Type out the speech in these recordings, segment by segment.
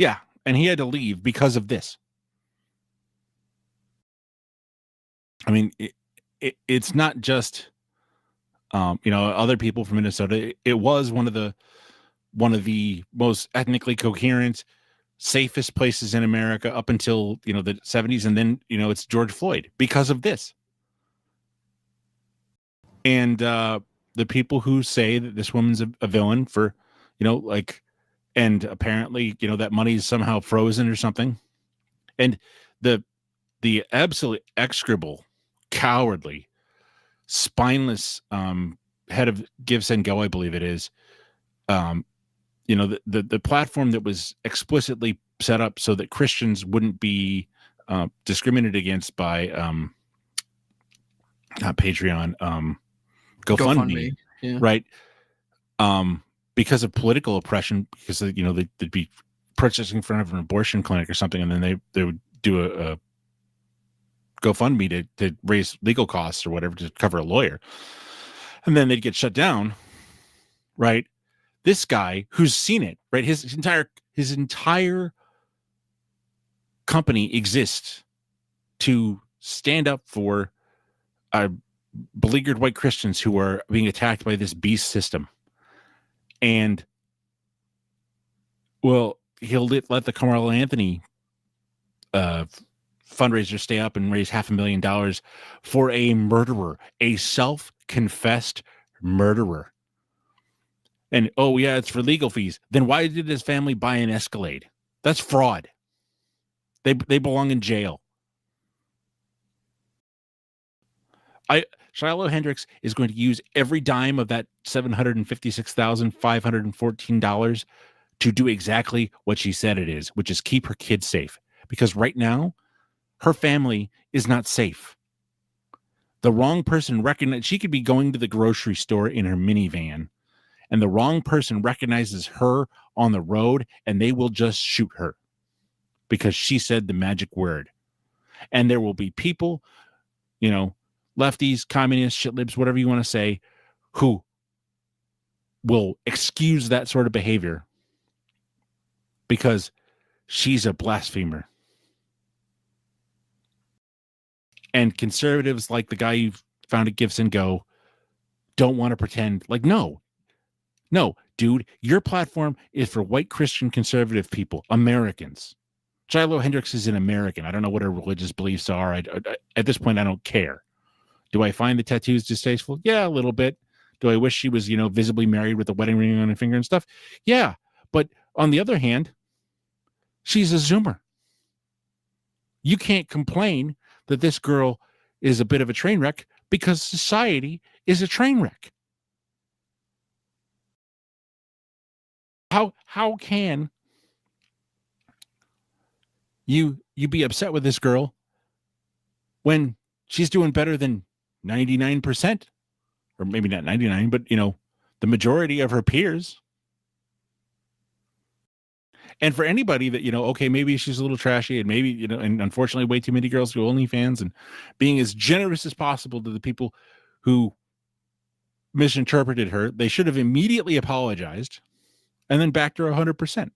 Yeah, and he had to leave because of this. I mean, it's not just other people from Minnesota. It was one of the most ethnically coherent, safest places in America up until the 70s, and then it's George Floyd because of this. And the people who say that this woman's a villain for, and apparently that money is somehow frozen or something, and the absolute execrable, cowardly, spineless head of Give Send Go, I believe it is. The platform that was explicitly set up so that Christians wouldn't be discriminated against by not Patreon, GoFundMe. Yeah. Right? Because of political oppression, because they'd be protesting in front of an abortion clinic or something, and then they would do a GoFundMe to raise legal costs or whatever to cover a lawyer, and then they'd get shut down. Right? This guy who's seen it, right? His entire company exists to stand up for beleaguered white Christians who are being attacked by this beast system. And well, he'll let the Carmelo Anthony fundraiser stay up and raise $500,000 for a murderer, a self-confessed murderer. And oh yeah, it's for legal fees. Then why did his family buy an Escalade? That's fraud. They belong in jail. Shiloh Hendricks is going to use every dime of that $756,514 to do exactly what she said it is, which is keep her kids safe. Because right now, her family is not safe. The wrong person recognizes, she could be going to the grocery store in her minivan, and the wrong person recognizes her on the road, and they will just shoot her because she said the magic word. And there will be people, lefties, communists, shitlibs, whatever you want to say, who will excuse that sort of behavior because she's a blasphemer. And conservatives like the guy you found at Give Send Go don't want to pretend like, no, dude, your platform is for white Christian conservative people, Americans. Shiloh Hendricks is an American. I don't know what her religious beliefs are. At this point, I don't care. Do I find the tattoos distasteful? Yeah, a little bit. Do I wish she was, visibly married with a wedding ring on her finger and stuff? Yeah. But on the other hand, she's a Zoomer. You can't complain that this girl is a bit of a train wreck because society is a train wreck. How can you be upset with this girl when she's doing better than 99%, or maybe not 99, but the majority of her peers? And for anybody that, okay, maybe she's a little trashy and maybe, and unfortunately way too many girls go OnlyFans, and being as generous as possible to the people who misinterpreted her, they should have immediately apologized and then backed her 100%.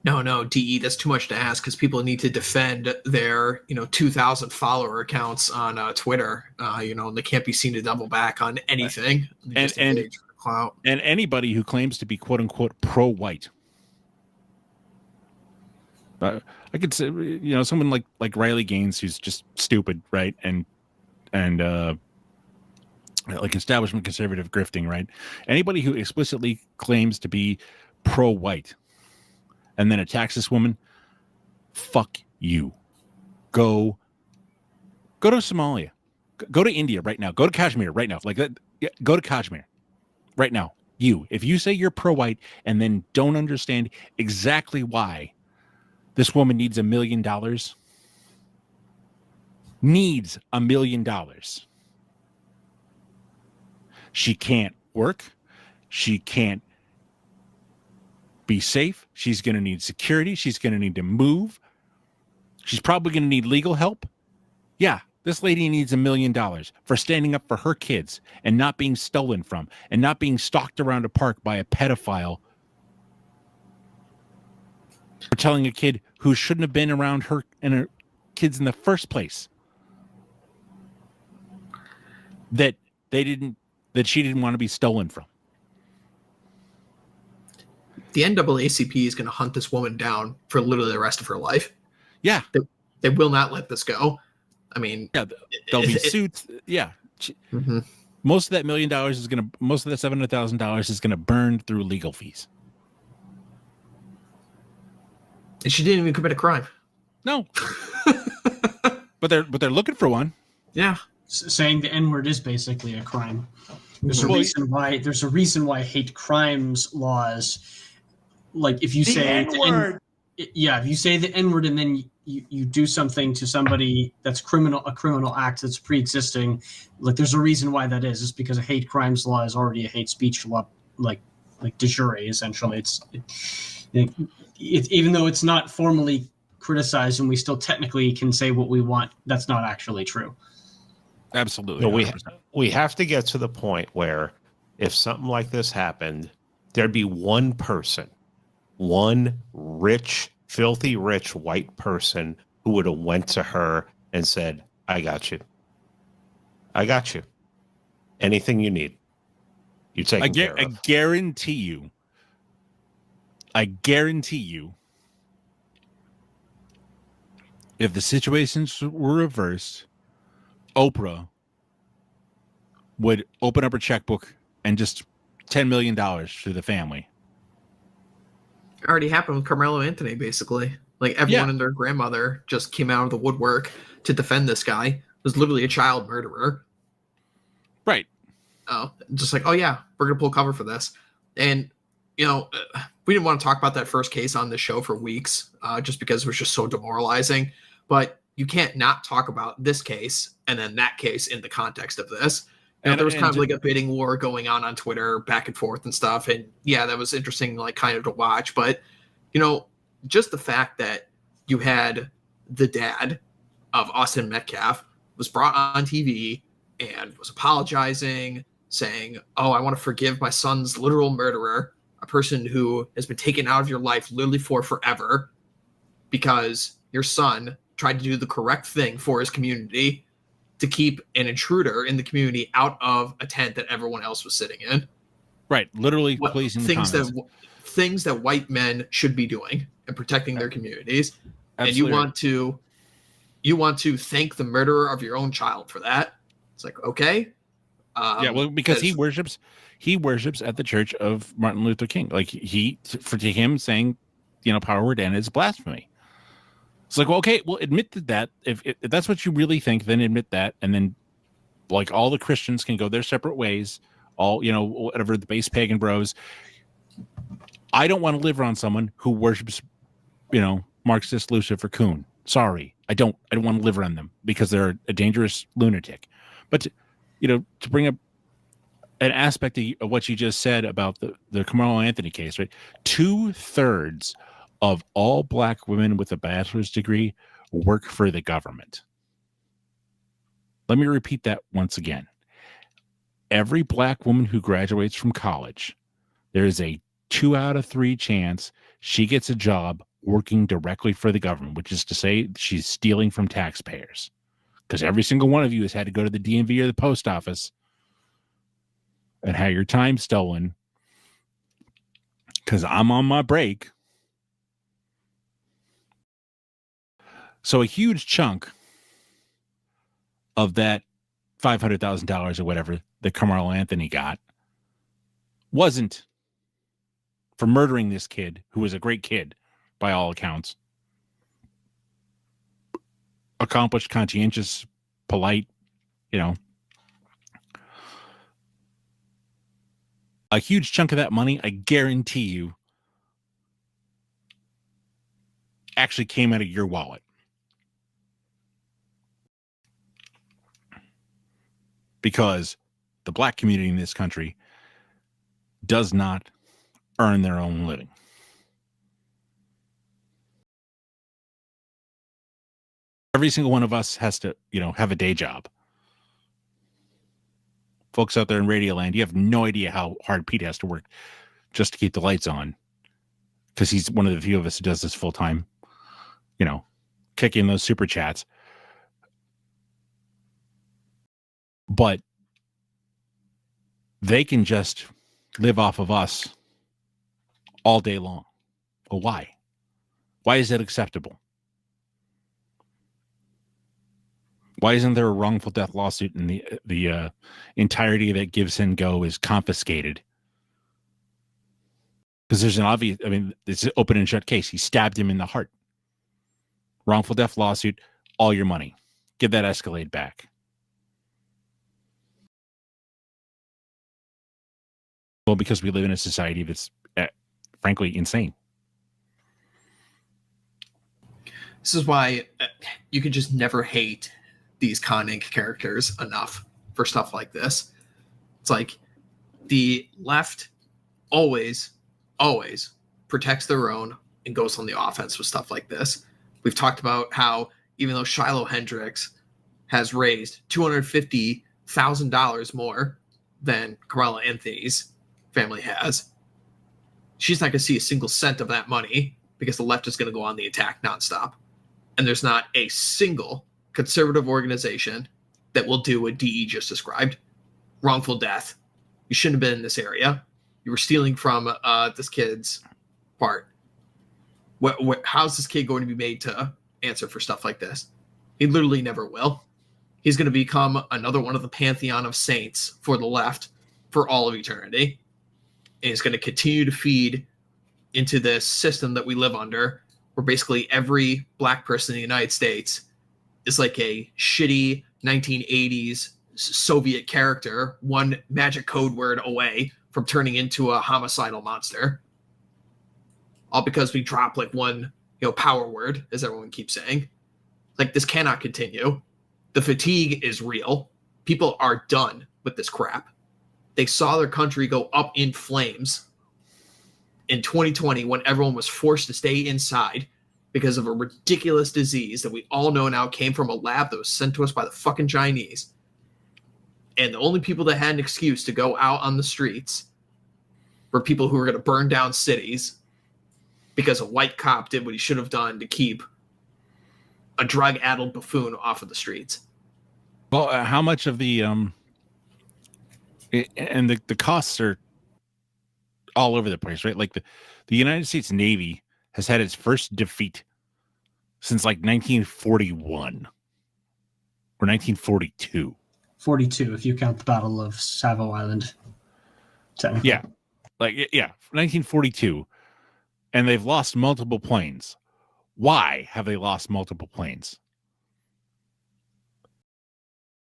No, DE, that's too much to ask because people need to defend their, 2,000 follower accounts on Twitter, and they can't be seen to double back on anything. And anybody who claims to be quote unquote pro-white. I could say, someone like Riley Gaines, who's just stupid, right? And like establishment conservative grifting, right? Anybody who explicitly claims to be pro-white and then attacks this woman, fuck you. Go to Somalia. Go to India right now. Go to Kashmir right now. Like that. Go to Kashmir right now. If you say you're pro-white and then don't understand exactly why this woman needs $1 million, she can't work. She can't be safe. She's going to need security. She's going to need to move. She's probably going to need legal help. Yeah, this lady needs $1 million for standing up for her kids and not being stolen from and not being stalked around a park by a pedophile For telling a kid who shouldn't have been around her and her kids in the first place that she didn't want to be stolen from. The NAACP is going to hunt this woman down for literally the rest of her life. Yeah. They will not let this go. I mean, yeah, there'll be suits. Yeah. Mm-hmm. Most of that $1 million most of that $700,000 is going to burn through legal fees. And she didn't even commit a crime. No. but they're looking for one. Yeah. Saying the N-word is basically a crime. There's a reason why hate crimes laws, like if you say N-word. If you say the N-word and then you do something to somebody that's a criminal act that's pre-existing, like there's a reason why that is. It's because a hate crimes law is already a hate speech law, like de jure, essentially. It's even though it's not formally criticized and we still technically can say what we want, that's not actually true. Absolutely. No, we have to get to the point where if something like this happened, there'd be one person, one rich, filthy rich white person who would have went to her and said, I got you. I got you. Anything you need. You take care of. I guarantee you, if the situations were reversed, Oprah would open up her checkbook and just $10 million to the family. It already happened with Carmelo Anthony, basically. Like everyone and their grandmother just came out of the woodwork to defend this guy. It was literally a child murderer. Right. Oh, just like, oh yeah, we're going to pull cover for this. And, you know, we didn't want to talk about that first case on this show for weeks, just because it was just so demoralizing. But you can't not talk about this case and then that case in the context of this. And there was kind of like a bidding war going on Twitter, back and forth and stuff. And yeah, that was interesting, like kind of to watch. But, you know, just the fact that you had the dad of Austin Metcalf was brought on TV and was apologizing, saying, oh, I want to forgive my son's literal murderer, a person who has been taken out of your life literally for forever because your son tried to do the correct thing for his community to keep an intruder in the community out of a tent that everyone else was sitting in. Right. Literally policing things that white men should be doing and protecting their communities. Absolutely. And you want to thank the murderer of your own child for that. It's like, okay. Because he worships at the church of Martin Luther King. Like to him saying, power word and it's blasphemy. It's like, well, okay, well, admit that if that's what you really think, then admit that. And then like all the Christians can go their separate ways, all, whatever the base pagan bros. I don't want to live around someone who worships, Marxist Lucifer Coon. Sorry. I don't want to live around them because they're a dangerous lunatic. But, to bring up an aspect of what you just said about the Carmelo Anthony case, right? 2/3 of all black women with a bachelor's degree work for the government. Let me repeat that once again. Every black woman who graduates from college, there is a 2 out of 3 chance she gets a job working directly for the government, which is to say she's stealing from taxpayers. Because every single one of you has had to go to the DMV or the post office and have your time stolen because I'm on my break. So a huge chunk of that $500,000 or whatever that Carmelo Anthony got wasn't for murdering this kid, who was a great kid by all accounts. Accomplished, conscientious, polite, a huge chunk of that money, I guarantee you, actually came out of your wallet. Because the black community in this country does not earn their own living. Every single one of us has to, have a day job. Folks out there in Radio Land, you have no idea how hard Pete has to work just to keep the lights on. because he's one of the few of us who does this full time, you know, kicking those super chats. But they can just live off of us all day long. Well, why? Why is that acceptable? Why isn't there a wrongful death lawsuit and the entirety of that Give, Send, Go is confiscated? Because there's an obvious, I mean, it's an open and shut case. He stabbed him in the heart. Wrongful death lawsuit, all your money. Give that Escalade back. Well, because we live in a society that's, frankly, insane. This is why you can just never hate these Con Inc. characters enough for stuff like this. It's like the left always protects their own and goes on the offense with stuff like this. We've talked about how even though Shiloh Hendricks has raised $250,000 more than Carmela Anthony's family has, she's not going to see a single cent of that money because the left is going to go on the attack nonstop. And there's not a single conservative organization that will do what DE just described. Wrongful death. You shouldn't have been in this area. You were stealing from this kid's part. How's this kid going to be made to answer for stuff like this? He literally never will. He's going to become another one of the pantheon of saints for the left for all of eternity. And he's going to continue to feed into this system that we live under, where basically every black person in the United States is like a shitty 1980s Soviet character, one magic code word away from turning into a homicidal monster. All because we drop like one, power word, as everyone keeps saying. Like, this cannot continue. The fatigue is real. People are done with this crap. They saw their country go up in flames in 2020 when everyone was forced to stay inside because of a ridiculous disease that we all know now came from a lab that was sent to us by the fucking Chinese. And the only people that had an excuse to go out on the streets were people who were going to burn down cities because a white cop did what he should have done to keep a drug-addled buffoon off of the streets. Well, how much of the and the costs are all over the place, right? Like the United States Navy has had its first defeat since like 1941 or 1942. 42, if you count the Battle of Savo Island. Technically. Yeah. 1942. And they've lost multiple planes. Why have they lost multiple planes?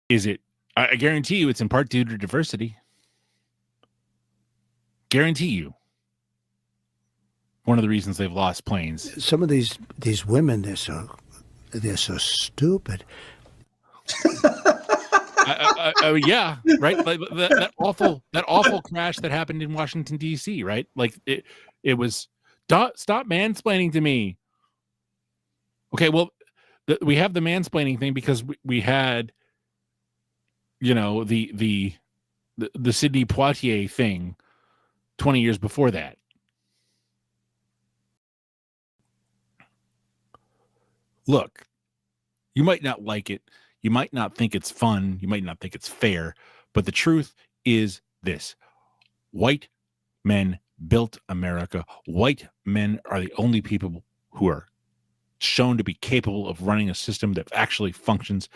Is it, I guarantee you it's in part due to diversity. Guarantee you. One of the reasons they've lost planes. Some of these women, they're so stupid. Yeah, right. Like that awful crash that happened in Washington D.C. Right, like it was. Stop mansplaining to me. Okay, well, we have the mansplaining thing because we had, the Sidney Poitier thing 20 years before that. Look, you might not like it. You might not think it's fun. You might not think it's fair. But the truth is this. White men built America. White men are the only people who are shown to be capable of running a system that actually functions.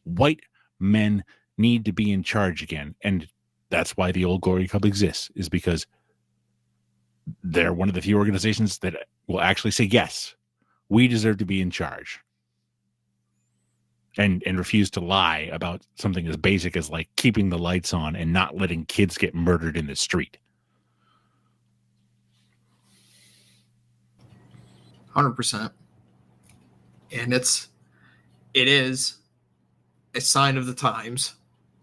White men need to be in charge again. And that's why the Old Glory Club exists, is because they're one of the few organizations that will actually say, yes, we deserve to be in charge. And refuse to lie about something as basic as like keeping the lights on and not letting kids get murdered in the street. 100%. And it is a sign of the times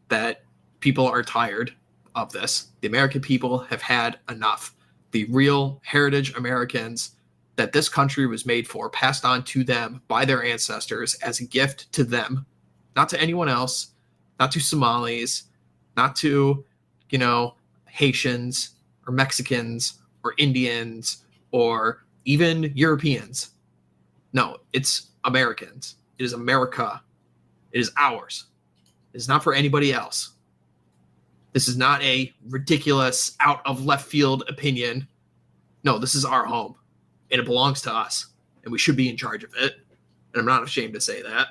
that people are tired of this. The American people have had enough. The real heritage Americans that this country was made for, passed on to them by their ancestors as a gift to them, not to anyone else, not to Somalis, not to, Haitians or Mexicans or Indians or even Europeans. No, it's Americans. It is America. It is ours. It is not for anybody else. This is not a ridiculous, out of left field opinion. No, this is our home, and it belongs to us, and we should be in charge of it. And I'm not ashamed to say that.